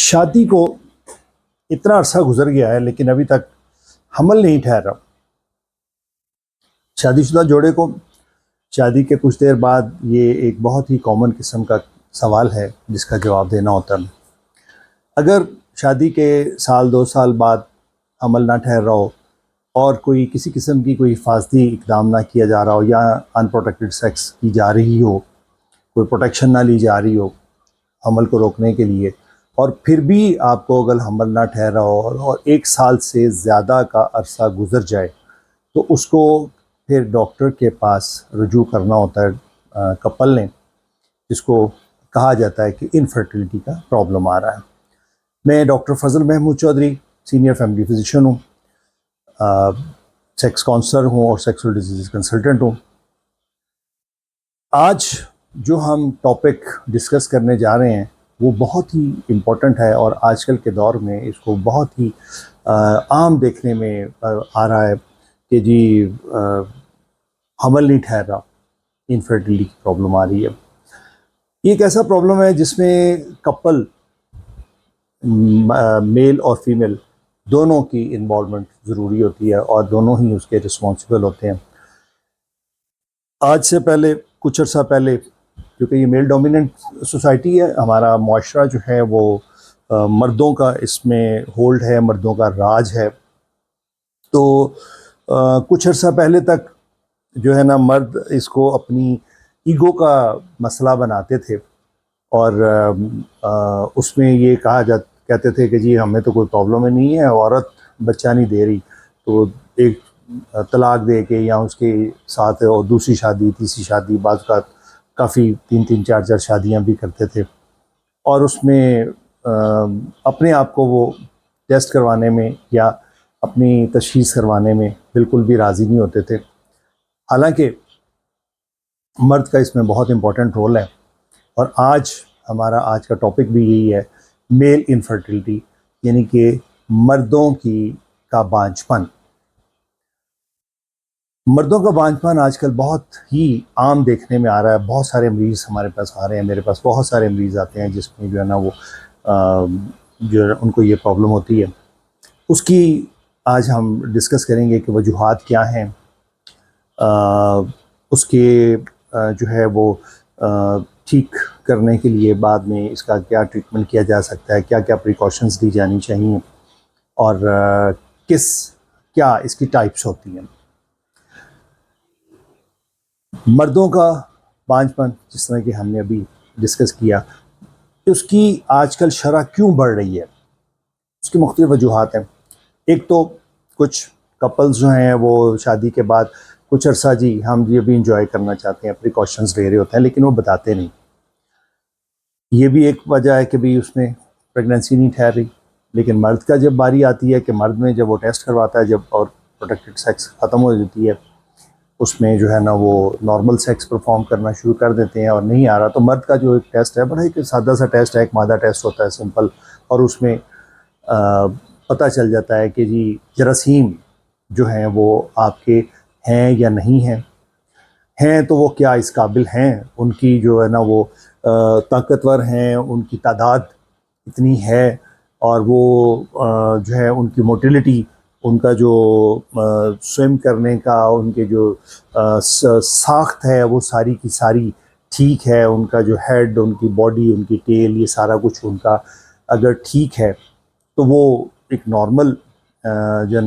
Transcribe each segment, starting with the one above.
شادی کو اتنا عرصہ گزر گیا ہے لیکن ابھی تک حمل نہیں ٹھہرا۔ شادی شدہ جوڑے کو شادی کے کچھ دیر بعد یہ ایک بہت ہی کامن قسم کا سوال ہے جس کا جواب دینا ہوتا ہے۔ اگر شادی کے سال 2 سال بعد حمل نہ ٹھہر رہا ہو اور کوئی کسی قسم کی کوئی حفاظتی اقدام نہ کیا جا رہا ہو یا ان پروٹیکٹڈ سیکس کی جا رہی ہو، کوئی پروٹیکشن نہ لی جا رہی ہو حمل کو روکنے کے لیے، اور پھر بھی آپ کو اگر حمل نہ ٹھہرا ہو اور 1 سال سے زیادہ کا عرصہ گزر جائے تو اس کو پھر ڈاکٹر کے پاس رجوع کرنا ہوتا ہے کپل نے، جس کو کہا جاتا ہے کہ انفرٹیلٹی کا پرابلم آ رہا ہے۔ میں doctor Fazal Mahmood Chaudhry senior family physician ہوں، سیکس کاؤنسلر ہوں اور سیکسول ڈیزیز کنسلٹنٹ ہوں۔ آج جو ہم ٹاپک ڈسکس کرنے جا رہے ہیں وہ بہت ہی امپورٹنٹ ہے اور آج کل کے دور میں اس کو بہت ہی عام دیکھنے میں آ رہا ہے کہ جی حمل نہیں ٹھہر رہا، انفرٹیلٹی کی پرابلم آ رہی ہے۔ یہ ایک ایسا پرابلم ہے جس میں کپل میل اور فیمیل دونوں کی انوالومنٹ ضروری ہوتی ہے اور دونوں ہی اس کے رسپانسبل ہوتے ہیں۔ آج سے پہلے کچھ عرصہ پہلے، کیونکہ یہ میل ڈومیننٹ سوسائٹی ہے، ہمارا معاشرہ جو ہے وہ مردوں کا اس میں ہولڈ ہے، مردوں کا راج ہے، تو کچھ عرصہ پہلے تک جو ہے نا مرد اس کو اپنی ایگو کا مسئلہ بناتے تھے اور اس میں یہ کہتے تھے کہ جی ہمیں تو کوئی پرابلم ہی نہیں ہے، عورت بچہ نہیں دے رہی تو ایک طلاق دے کے یا اس کے ساتھ اور دوسری شادی تیسری شادی، بعض کا کافی 3 4 شادیاں بھی کرتے تھے، اور اس میں اپنے آپ کو وہ ٹیسٹ کروانے میں یا اپنی تشخیص کروانے میں بالکل بھی راضی نہیں ہوتے تھے۔ حالانکہ مرد کا اس میں بہت امپورٹنٹ رول ہے، اور ہمارا آج کا ٹاپک بھی یہی ہے، میل انفرٹیلٹی، یعنی کہ مردوں کا بانجھ پن۔ مردوں کا بانجھ پن آج کل بہت ہی عام دیکھنے میں آ رہا ہے۔ بہت سارے مریض ہمارے پاس آ رہے ہیں، میرے پاس بہت سارے مریض آتے ہیں جس میں جو ہے نا وہ جو ہے ان کو یہ پرابلم ہوتی ہے۔ اس کی آج ہم ڈسکس کریں گے کہ وجوہات کیا ہیں، اس کے جو ہے وہ ٹھیک کرنے کے لیے بعد میں اس کا کیا ٹریٹمنٹ کیا جا سکتا ہے، کیا کیا پریکاشنز لی جانی چاہیے، اور کیا اس کی ٹائپس ہوتی ہیں۔ مردوں کا بانجھ پن، جس طرح کہ ہم نے ابھی ڈسکس کیا، اس کی آج کل شرح کیوں بڑھ رہی ہے، اس کی مختلف وجوہات ہیں۔ ایک تو کچھ کپلز جو ہیں وہ شادی کے بعد کچھ عرصہ جی ہم یہ بھی انجوائے کرنا چاہتے ہیں، پریکاشنز لے رہے ہوتے ہیں، لیکن وہ بتاتے نہیں۔ یہ بھی ایک وجہ ہے کہ بھی اس میں پریگننسی نہیں ٹھہر رہی۔ لیکن مرد کا جب باری آتی ہے کہ مرد میں جب وہ ٹیسٹ کرواتا ہے جب اور پروٹیکٹڈ سیکس ختم ہو جاتی ہے، اس میں جو ہے نا وہ نارمل سیکس پرفارم کرنا شروع کر دیتے ہیں اور نہیں آ رہا، تو مرد کا جو ایک ٹیسٹ ہے بڑا ایک سادہ سا ٹیسٹ ہے، ایک مادہ ٹیسٹ ہوتا ہے سمپل، اور اس میں پتہ چل جاتا ہے کہ جی جراثیم جو ہیں وہ آپ کے ہیں یا نہیں ہیں تو وہ کیا اس قابل ہیں، ان کی جو ہے نا وہ طاقتور ہیں، ان کی تعداد اتنی ہے، اور وہ جو ہے ان کی موٹیلٹی، ان کا جو سوئم کرنے کا ان کے جو ساخت ہے وہ ساری کی ساری ٹھیک ہے، ان کا جو ہیڈ، ان کی باڈی، ان کی ٹیل، یہ سارا کچھ ان کا اگر ٹھیک ہے تو وہ ایک نارمل جو ہے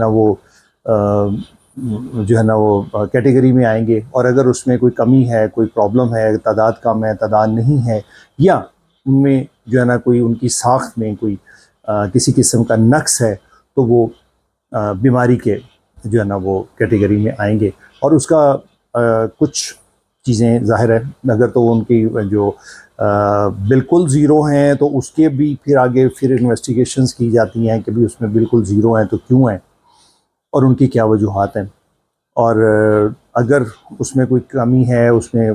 نا وہ کیٹیگری میں آئیں گے۔ اور اگر اس میں کوئی کمی ہے، کوئی پرابلم ہے، تعداد کم ہے، تعداد نہیں ہے، یا ان میں جو ہے نا کوئی ان کی ساخت میں کوئی کسی قسم کا نقص ہے، تو وہ بیماری کے جو ہے نا وہ کیٹیگری میں آئیں گے۔ اور اس کا کچھ چیزیں ظاہر ہے، اگر تو ان کی جو بالکل زیرو ہیں تو اس کے بھی پھر آگے انویسٹیگیشنز کی جاتی ہیں کہ بھی اس میں بالکل زیرو ہیں تو کیوں ہیں اور ان کی کیا وجوہات ہیں، اور اگر اس میں کوئی کمی ہے، اس میں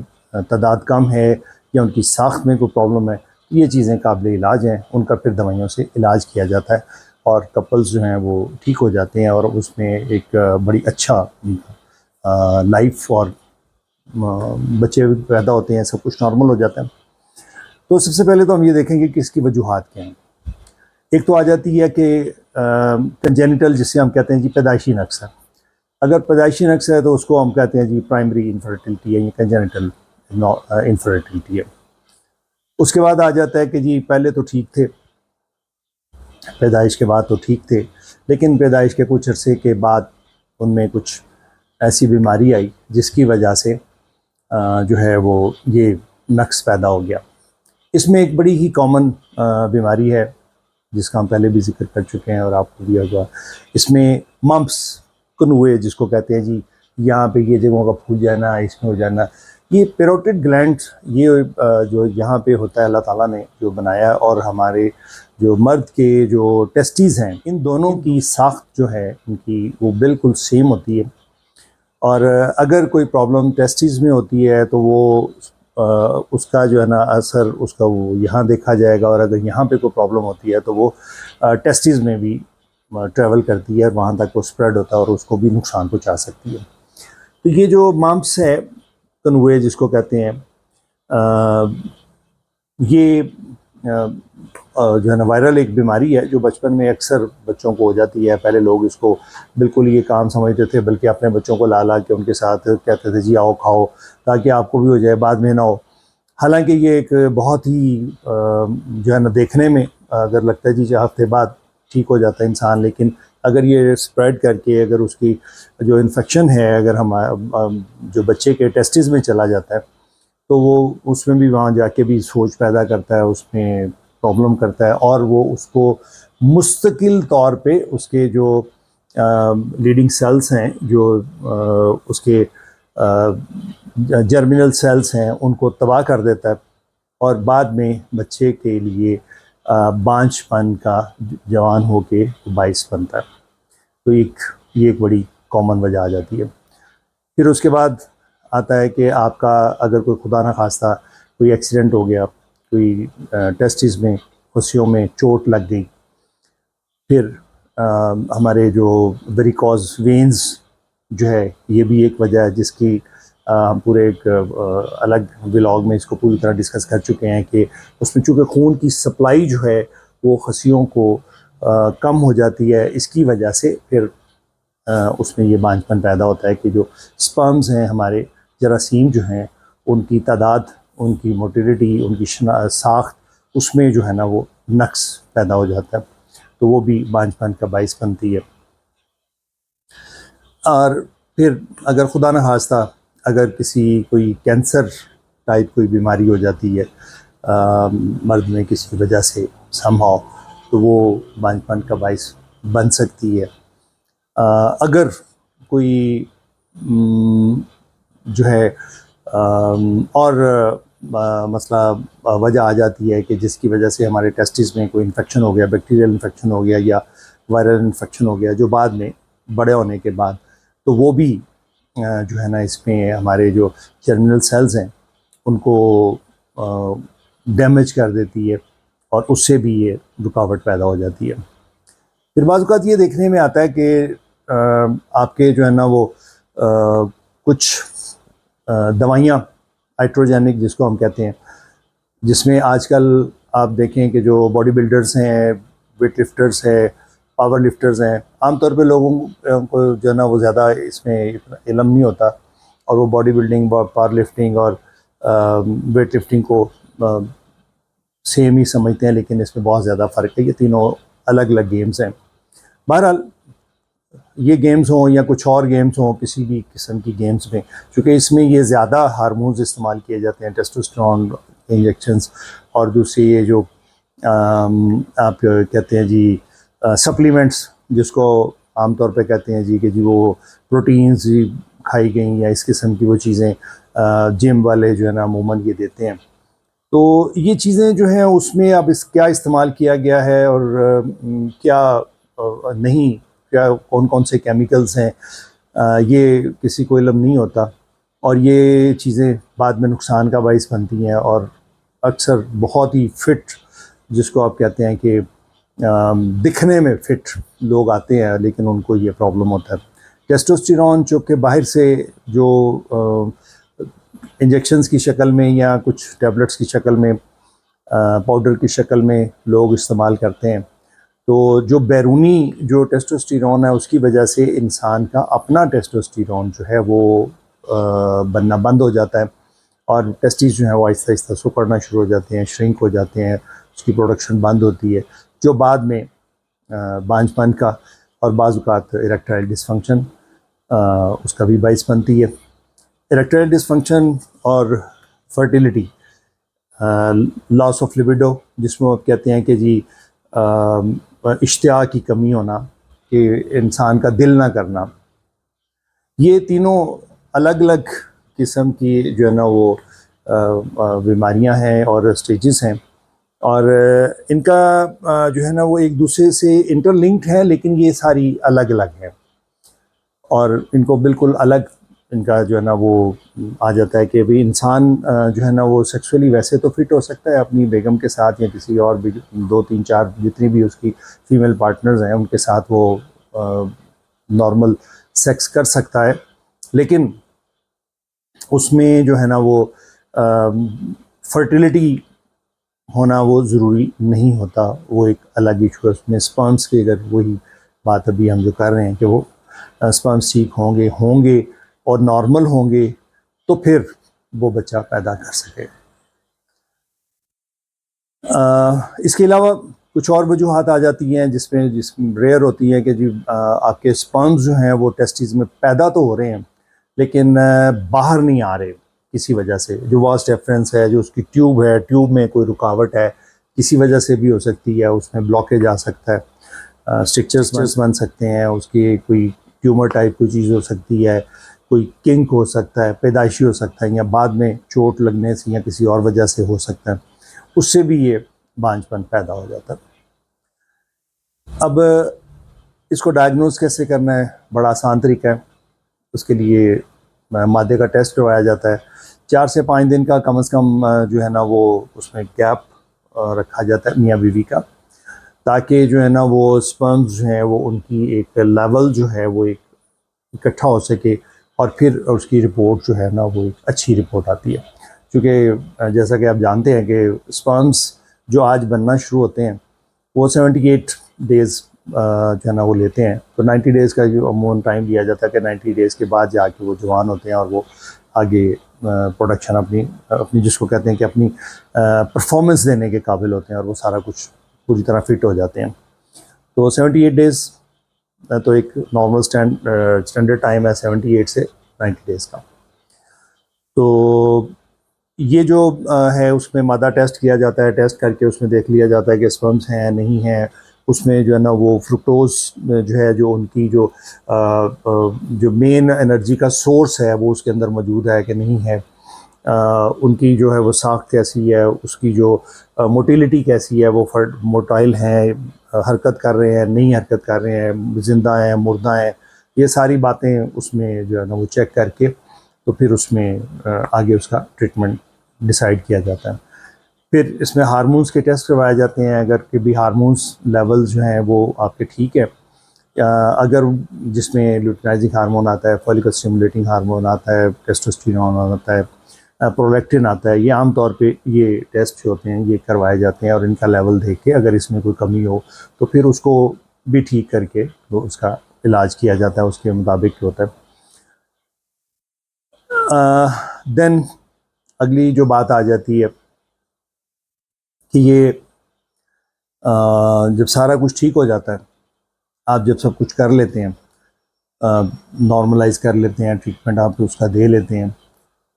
تعداد کم ہے یا ان کی ساخت میں کوئی پرابلم ہے، یہ چیزیں قابل علاج ہیں، ان کا پھر دوائیوں سے علاج کیا جاتا ہے اور کپلز جو ہیں وہ ٹھیک ہو جاتے ہیں، اور اس میں ایک بڑی اچھا لائف اور بچے پیدا ہوتے ہیں، سب کچھ نارمل ہو جاتا ہے۔ تو سب سے پہلے تو ہم یہ دیکھیں گے کہ اس کی وجوہات کیا ہیں۔ ایک تو آ جاتی ہے کہ کنجینیٹل، جسے ہم کہتے ہیں جی پیدائشی نقص ہے. اگر پیدائشی نقص ہے تو اس کو ہم کہتے ہیں جی پرائمری انفرٹیلٹی ہے یا کنجینیٹل انفرٹیلٹی ہے. اس کے بعد آ جاتا ہے کہ جی پہلے تو ٹھیک تھے، پیدائش کے بعد تو ٹھیک تھے، لیکن پیدائش کے کچھ عرصے کے بعد ان میں کچھ ایسی بیماری آئی جس کی وجہ سے جو ہے وہ یہ نقص پیدا ہو گیا. اس میں ایک بڑی ہی کامن بیماری ہے جس کا ہم پہلے بھی ذکر کر چکے ہیں اور آپ کو بھی ہوگا. اس میں ممپس، کنوے جس کو کہتے ہیں جی، یہاں پہ یہ جگہوں کا پھول جانا، اس میں ہو جانا، یہ پیروٹڈ گلینڈ، یہ جو یہاں پہ ہوتا ہے اللہ تعالیٰ نے جو بنایا، اور ہمارے جو مرد کے جو ٹیسٹیز ہیں ان دونوں کی ساخت جو ہے ان کی وہ بالکل سیم ہوتی ہے. اور اگر کوئی پرابلم ٹیسٹیز میں ہوتی ہے تو وہ اس کا جو ہے نا اثر اس کا وہ یہاں دیکھا جائے گا، اور اگر یہاں پہ کوئی پرابلم ہوتی ہے تو وہ ٹیسٹیز میں بھی ٹریول کرتی ہے اور وہاں تک وہ اسپریڈ ہوتا ہے اور اس کو بھی نقصان پہنچا سکتی ہے. تو یہ جو مامپس ہے، کنوے جس کو کہتے ہیں، یہ جو ہے نا وائرل ایک بیماری ہے جو بچپن میں اکثر بچوں کو ہو جاتی ہے. پہلے لوگ اس کو بالکل یہ کام سمجھتے تھے، بلکہ اپنے بچوں کو لا لا کے ان کے ساتھ کہتے تھے جی آؤ کھاؤ تاکہ آپ کو بھی ہو جائے، بعد میں نہ ہو. حالانکہ یہ ایک بہت ہی جو ہے نا دیکھنے میں اگر لگتا ہے جی ہفتے بعد ٹھیک ہو جاتا ہے انسان، لیکن اگر یہ اسپریڈ کر کے اگر اس کی جو انفیکشن ہے اگر ہم جو بچے کے ٹیسٹیز میں چلا جاتا ہے تو وہ اس میں بھی وہاں جا کے بھی سوچ پیدا کرتا ہے، اس میں پرابلم کرتا ہے، اور وہ اس کو مستقل طور پہ اس کے جو لیڈنگ سیلز ہیں، جو اس کے جرمینل سیلز ہیں، ان کو تباہ کر دیتا ہے، اور بعد میں بچے کے لیے بانجھ پن کا جوان ہو کے باعث بنتا ہے. تو یہ ایک بڑی کامن وجہ آ جاتی ہے. پھر اس کے بعد آتا ہے کہ آپ کا اگر کوئی خدا نخواستہ کوئی ایکسیڈنٹ ہو گیا، کوئی ٹیسٹیز میں خصیوں میں چوٹ لگ گئی، پھر ہمارے جو ویریکوز وینز جو ہے یہ بھی ایک وجہ ہے جس کی ہم پورے ایک الگ ولاگ میں اس کو پوری طرح ڈسکس کر چکے ہیں کہ اس میں چونکہ خون کی سپلائی جو ہے وہ خصیوں کو کم ہو جاتی ہے، اس کی وجہ سے پھر اس میں یہ بانجھ پن پیدا ہوتا ہے کہ جو سپرمز ہیں، ہمارے جراثیم جو ہیں، ان کی تعداد، ان کی موٹیلٹی، ان کی ساخت، اس میں جو ہے نا وہ نقص پیدا ہو جاتا ہے. تو وہ بھی بانجھ پن کا باعث بنتی ہے. اور پھر اگر خدا نخواستہ اگر کسی کوئی کینسر ٹائپ کوئی بیماری ہو جاتی ہے مرد میں کسی وجہ سے سم ہاؤ، تو وہ بانجھ پن کا باعث بن سکتی ہے. اگر کوئی جو ہے اور مسئلہ وجہ آ جاتی ہے کہ جس کی وجہ سے ہمارے ٹیسٹیز میں کوئی انفیکشن ہو گیا، بیکٹیریل انفیکشن ہو گیا یا وائرل انفیکشن ہو گیا جو بعد میں بڑے ہونے کے بعد، تو وہ بھی جو ہے نا اس میں ہمارے جو جرمینل سیلز ہیں ان کو ڈیمیج کر دیتی ہے، اور اس سے بھی یہ رکاوٹ پیدا ہو جاتی ہے. پھر بعض اوقات یہ دیکھنے میں آتا ہے کہ آپ کے جو ہے نا وہ کچھ دوائیاں ہائٹروجینک جس کو ہم کہتے ہیں، جس میں آج کل آپ دیکھیں کہ جو باڈی بلڈرز ہیں، ویٹ لفٹرز ہیں، پاور لفٹرز ہیں، عام طور پہ لوگوں کو جو ہے نا وہ زیادہ اس میں علم نہیں ہوتا، اور وہ باڈی بلڈنگ، پاور لفٹنگ اور ویٹ لفٹنگ کو سیم ہی سمجھتے ہیں، لیکن اس میں بہت زیادہ فرق ہے. یہ تینوں الگ الگ گیمز ہیں. بہرحال یہ گیمز ہوں یا کچھ اور گیمز ہوں، کسی بھی قسم کی گیمز میں، چونکہ اس میں یہ زیادہ ہارمونز استعمال کیے جاتے ہیں، ٹیسٹوسٹرون انجیکشنز، اور دوسری یہ جو آپ کہتے ہیں جی سپلیمنٹس، جس کو عام طور پہ کہتے ہیں جی کہ جی وہ پروٹینز جی کھائی گئیں یا اس قسم کی وہ چیزیں جم والے جو ہے نا عموماً یہ دیتے ہیں. تو یہ چیزیں جو ہیں اس میں اب کیا استعمال کیا گیا ہے اور کیا نہیں، کیا کون کون سے کیمیکلز ہیں، یہ کسی کو علم نہیں ہوتا، اور یہ چیزیں بعد میں نقصان کا باعث بنتی ہیں. اور اکثر بہت ہی فٹ، جس کو آپ کہتے ہیں کہ دکھنے میں فٹ لوگ آتے ہیں لیکن ان کو یہ پرابلم ہوتا ہے. ٹیسٹوسٹیرون چونکہ باہر سے جو انجیکشنز کی شکل میں یا کچھ ٹیبلٹس کی شکل میں، پاؤڈر کی شکل میں لوگ استعمال کرتے ہیں، تو جو بیرونی جو ٹیسٹوسٹیرون ہے اس کی وجہ سے انسان کا اپنا ٹیسٹوسٹیرون جو ہے وہ بننا بند ہو جاتا ہے، اور ٹیسٹیز جو ہیں وہ آہستہ آہستہ سکڑنا شروع ہو جاتے ہیں، شرنک ہو جاتے ہیں، اس کی پروڈکشن بند ہوتی ہے، جو بعد میں بانجھ پن کا اور بعض اوقات اریکٹائل ڈسفنکشن اس کا بھی باعث بنتی ہے۔ اریکٹائل ڈسفنکشن اور فرٹیلیٹی، لاس آف لیبیڈو، جس میں آپ کہتے ہیں کہ جی اشتہا کی کمی ہونا، کہ انسان کا دل نہ کرنا، یہ تینوں الگ الگ قسم کی جو ہے نا وہ بیماریاں ہیں اور سٹیجز ہیں، اور ان کا جو ہے نا وہ ایک دوسرے سے انٹر لنکڈ ہے، لیکن یہ ساری الگ الگ ہیں، اور ان کو بالکل الگ ان کا جو ہے نا وہ آ جاتا ہے کہ بھی انسان جو ہے نا وہ سیکسولی ویسے تو فٹ ہو سکتا ہے اپنی بیگم کے ساتھ یا کسی اور بھی 2 3 4 جتنی بھی اس کی فیمیل پارٹنرز ہیں ان کے ساتھ وہ نارمل سیکس کر سکتا ہے، لیکن اس میں جو ہے نا وہ فرٹیلیٹی ہونا وہ ضروری نہیں ہوتا، وہ ایک الگ ایشو ہے۔ اس میں اسپرمس کی اگر وہی بات ابھی ہم جو کر رہے ہیں کہ وہ اسپرمس ٹھیک ہوں گے اور نارمل ہوں گے تو پھر وہ بچہ پیدا کر سکے۔ اس کے علاوہ کچھ اور وجوہات آ جاتی ہیں جس میں ریئر ہوتی ہیں کہ جی آپ کے اسپرمز جو ہیں وہ ٹیسٹیز میں پیدا تو ہو رہے ہیں لیکن باہر نہیں آ رہے کسی وجہ سے، جو واس ڈیفرنس ہے، جو اس کی ٹیوب ہے، ٹیوب میں کوئی رکاوٹ ہے، کسی وجہ سے بھی ہو سکتی ہے، اس میں بلاکیج آ سکتا ہے، اسٹرکچرز بن سکتے ہیں، اس کی کوئی ٹیومر ٹائپ کوئی چیز ہو سکتی ہے، کوئی کنک ہو سکتا ہے، پیدائشی ہو سکتا ہے، یا بعد میں چوٹ لگنے سے یا کسی اور وجہ سے ہو سکتا ہے، اس سے بھی یہ بانجھ پن پیدا ہو جاتا ہے۔ اب اس کو ڈائگنوز کیسے کرنا ہے؟ بڑا آسان طریقہ ہے، اس کے لیے مادے کا ٹیسٹ کروایا جاتا ہے، 4 سے 5 دن کا کم از کم جو ہے نا وہ اس میں گیپ رکھا جاتا ہے میاں بیوی کا، تاکہ جو ہے نا وہ اسپرمز جو ہیں وہ ان کی ایک لیول جو ہے وہ ایک اکٹھا ہو سکے، اور پھر اس کی رپورٹ جو ہے نا وہ ایک اچھی رپورٹ آتی ہے، کیونکہ جیسا کہ آپ جانتے ہیں کہ اسپرمز جو آج بننا شروع ہوتے ہیں وہ 78 ڈیز جو ہے نا وہ لیتے ہیں، تو 90 ڈیز کا جو عموماً ٹائم دیا جاتا ہے کہ 90 ڈیز کے بعد جا کے وہ جوان ہوتے ہیں اور وہ آگے پروڈکشن اپنی جس کو کہتے ہیں کہ اپنی پرفارمنس دینے کے قابل ہوتے ہیں، اور وہ سارا کچھ پوری طرح فٹ ہو جاتے ہیں۔ تو 78 ڈیز تو ایک نارمل اسٹینڈرڈ ٹائم ہے 78 سے 90 ڈیز کا۔ تو یہ جو ہے اس میں مادہ ٹیسٹ کیا جاتا ہے، ٹیسٹ کر کے اس میں دیکھ لیا جاتا ہے کہ اسپرمس ہیں نہیں ہیں، اس میں جو ہے نا وہ فرکٹوز جو ہے جو ان کی جو مین انرجی کا سورس ہے وہ اس کے اندر موجود ہے کہ نہیں ہے، ان کی جو ہے وہ ساخت کیسی ہے، اس کی جو موٹیلیٹی کیسی ہے، وہ موٹائل ہیں، حرکت کر رہے ہیں، نہیں حرکت کر رہے ہیں، زندہ ہیں، مردہ ہیں، یہ ساری باتیں اس میں جو ہے نا وہ چیک کر کے تو پھر اس میں آگے اس کا ٹریٹمنٹ ڈیسائیڈ کیا جاتا ہے۔ پھر اس میں ہارمونز کے ٹیسٹ کروائے جاتے ہیں، اگر کہ بھی ہارمونز لیول جو ہیں وہ آپ کے ٹھیک ہے، اگر جس میں لیوٹینائزنگ ہارمون آتا ہے، فولیکل اسٹیمولیٹنگ ہارمون آتا ہے، ٹیسٹوسٹیرون آتا ہے، پرولیکٹن آتا ہے، یہ عام طور پہ یہ ٹیسٹ جو ہوتے ہیں یہ کروائے جاتے ہیں، اور ان کا لیول دیکھ کے اگر اس میں کوئی کمی ہو تو پھر اس کو بھی ٹھیک کر کے وہ اس کا علاج کیا جاتا ہے، اس کے مطابق ہوتا ہے۔ دین اگلی جو بات آ جاتی ہے کہ یہ جب سارا کچھ ٹھیک ہو جاتا ہے، آپ جب سب کچھ کر لیتے ہیں، نارملائز کر لیتے ہیں، ٹریٹمنٹ آپ اس کا دے لیتے ہیں،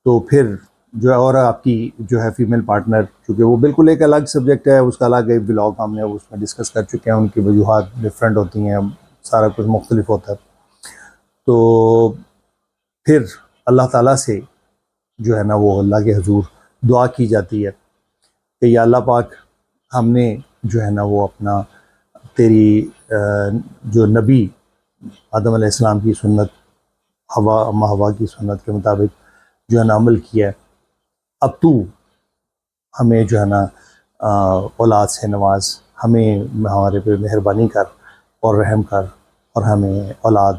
تو پھر جو ہے اور آپ کی جو ہے فیمیل پارٹنر، کیونکہ وہ بالکل ایک الگ سبجیکٹ ہے، اس کا الگ ایک بلاگ ہم نے اس میں ڈسکس کر چکے ہیں، ان کی وجوہات ڈفرینٹ ہوتی ہیں، سارا کچھ مختلف ہوتا ہے، تو پھر اللہ تعالیٰ سے جو ہے نا وہ اللہ کے حضور دعا کی جاتی ہے کہ یا اللہ پاک، ہم نے جو ہے نا وہ اپنا تیری جو نبی آدم علیہ السلام کی سنت، ہوا کی سنت کے مطابق جو ہے نا عمل کیا ہے، اب تو ہمیں جو ہے نا اولاد سے نواز، ہمیں ہمارے پہ مہربانی کر اور رحم کر، اور ہمیں اولاد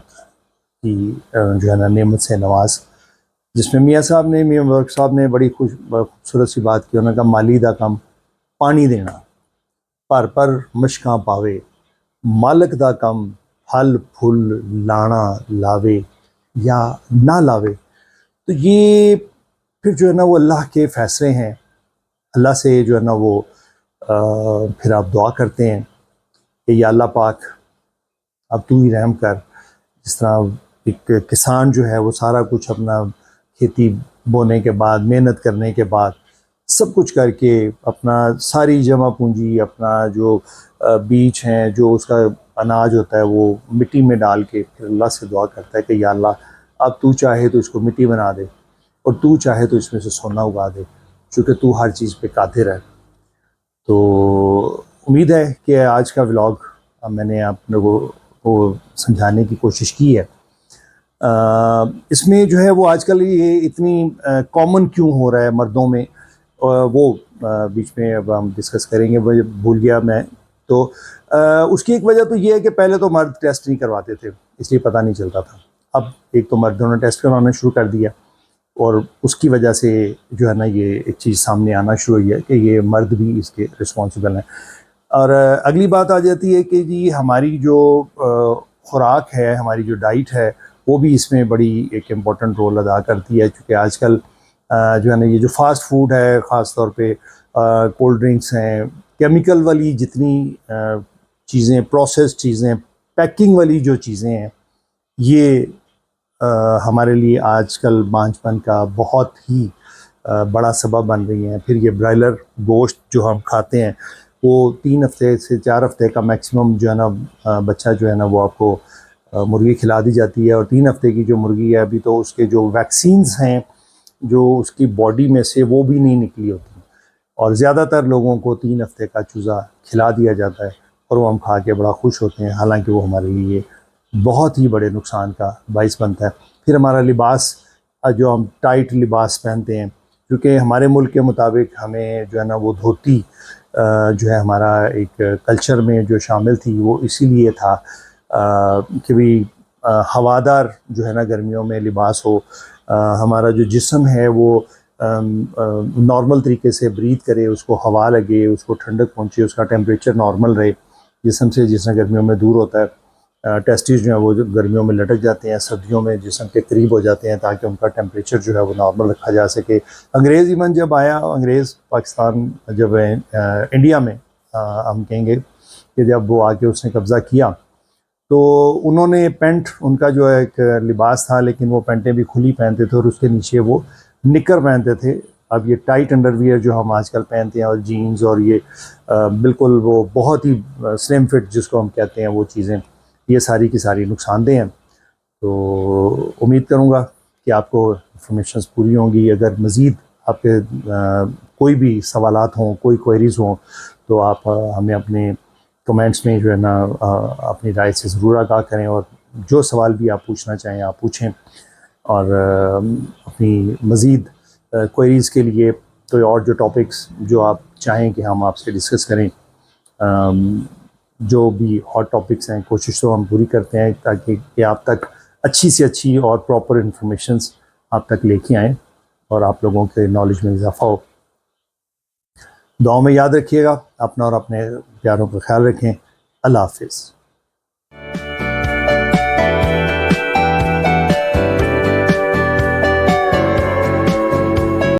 کی جو ہے نا نعمت سے نواز، جس میں میاں مبارک صاحب نے بڑی خوبصورت سی بات کی، انہوں نے کہا مالی دا کم پانی دینا، پر مشکاں پاوے مالک دا کم پھل پھل لانا لاوے یا نہ لاوے. تو یہ پھر جو ہے نا وہ اللہ کے فیصلے ہیں. اللہ سے جو ہے نا وہ پھر آپ دعا کرتے ہیں کہ یا اللہ پاک اب تو ہی رحم کر. جس طرح ایک کسان جو ہے وہ سارا کچھ اپنا کھیتی بونے کے بعد محنت کرنے کے بعد سب کچھ کر کے اپنا ساری جمع پونجی اپنا جو بیج ہیں جو اس کا اناج ہوتا ہے وہ مٹی میں ڈال کے پھر اللہ سے دعا کرتا ہے کہ یا اللہ اب تو چاہے تو اس کو مٹی بنا دے اور تو چاہے تو اس میں سے سونا اگا دے چونکہ تو ہر چیز پہ قادر ہے. تو امید ہے کہ آج کا ولاگ میں نے آپ لوگوں کو سمجھانے کی کوشش کی ہے. اس میں جو ہے وہ آج کل یہ اتنی کامن کیوں ہو رہا ہے مردوں میں وہ بیچ میں اب ہم ڈسکس کریں گے. بھول گیا میں. تو اس کی ایک وجہ تو یہ ہے کہ پہلے تو مرد ٹیسٹ نہیں کرواتے تھے اس لیے پتہ نہیں چلتا تھا. اب ایک تو مردوں نے ٹیسٹ کروانا شروع کر دیا اور اس کی وجہ سے جو ہے نا یہ ایک چیز سامنے آنا شروع ہوئی ہے کہ یہ مرد بھی اس کے رسپانسبل ہیں. اور اگلی بات آ جاتی ہے کہ جی ہماری جو خوراک ہے ہماری جو ڈائٹ ہے وہ بھی اس میں بڑی ایک امپورٹنٹ رول ادا کرتی ہے. چونکہ آج کل جو ہے نا یہ جو فاسٹ فوڈ ہے خاص طور پہ کولڈ ڈرنکس ہیں کیمیکل والی جتنی چیزیں پروسیسڈ چیزیں پیکنگ والی جو چیزیں ہیں یہ ہمارے لیے آج کل بانجھ پن کا بہت ہی بڑا سبب بن رہی ہیں. پھر یہ برائلر گوشت جو ہم کھاتے ہیں وہ 3 ہفتے سے 4 ہفتے کا میکسیمم جو ہے نا بچہ جو ہے نا وہ آپ کو مرغی کھلا دی جاتی ہے اور 3 ہفتے کی جو مرغی ہے ابھی تو اس کے جو ویکسینز ہیں جو اس کی باڈی میں سے وہ بھی نہیں نکلی ہوتی اور زیادہ تر لوگوں کو 3 ہفتے کا چوزا کھلا دیا جاتا ہے اور وہ ہم کھا کے بڑا خوش ہوتے ہیں حالانکہ وہ ہمارے لیے بہت ہی بڑے نقصان کا باعث بنتا ہے. پھر ہمارا لباس جو ہم ٹائٹ لباس پہنتے ہیں کیونکہ ہمارے ملک کے مطابق ہمیں جو ہے نا وہ دھوتی جو ہے ہمارا ایک کلچر میں جو شامل تھی وہ اسی لیے تھا کہ بھی ہوادار جو ہے نا گرمیوں میں لباس ہو. ہمارا جو جسم ہے وہ نارمل طریقے سے بریتھ کرے اس کو ہوا لگے اس کو ٹھنڈک پہنچے اس کا ٹیمپریچر نارمل رہے جسم سے جس میں گرمیوں میں دور ہوتا ہے. ٹیسٹیز جو ہیں وہ گرمیوں میں لٹک جاتے ہیں سردیوں میں جسم کے قریب ہو جاتے ہیں تاکہ ان کا ٹیمپریچر جو ہے وہ نارمل رکھا جا سکے. انگریز ایون جب آیا انگریز پاکستان جب انڈیا میں ہم کہیں گے کہ جب وہ آ کے اس نے قبضہ کیا تو انہوں نے پینٹ ان کا جو ایک لباس تھا لیکن وہ پینٹیں بھی کھلی پہنتے تھے اور اس کے نیچے وہ نکر پہنتے تھے. اب یہ ٹائٹ انڈر ویئر جو ہم آج کل پہنتے ہیں اور جینز اور یہ بالکل وہ بہت ہی سلم فٹ جس کو ہم کہتے ہیں وہ چیزیں یہ ساری کی ساری نقصان دہ ہیں. تو امید کروں گا کہ آپ کو انفارمیشنز پوری ہوں گی. اگر مزید آپ کے کوئی بھی سوالات ہوں کوئی کوئریز ہوں تو آپ ہمیں اپنے کمنٹس میں جو ہے نا اپنی رائے سے ضرور آگاہ کریں اور جو سوال بھی آپ پوچھنا چاہیں آپ پوچھیں. اور اپنی مزید کوئریز کے لیے کوئی اور جو ٹاپکس جو آپ چاہیں کہ ہم آپ سے ڈسکس کریں جو بھی ہاٹ ٹاپکس ہیں کوشش تو ہم پوری کرتے ہیں تاکہ کہ آپ تک اچھی سے اچھی اور پراپر انفارمیشنز آپ تک لے کے آئیں اور آپ لوگوں کے نالج میں اضافہ ہو. دعاؤں میں یاد رکھیے گا اپنا اور اپنے پیاروں کا خیال رکھیں. اللہ حافظ.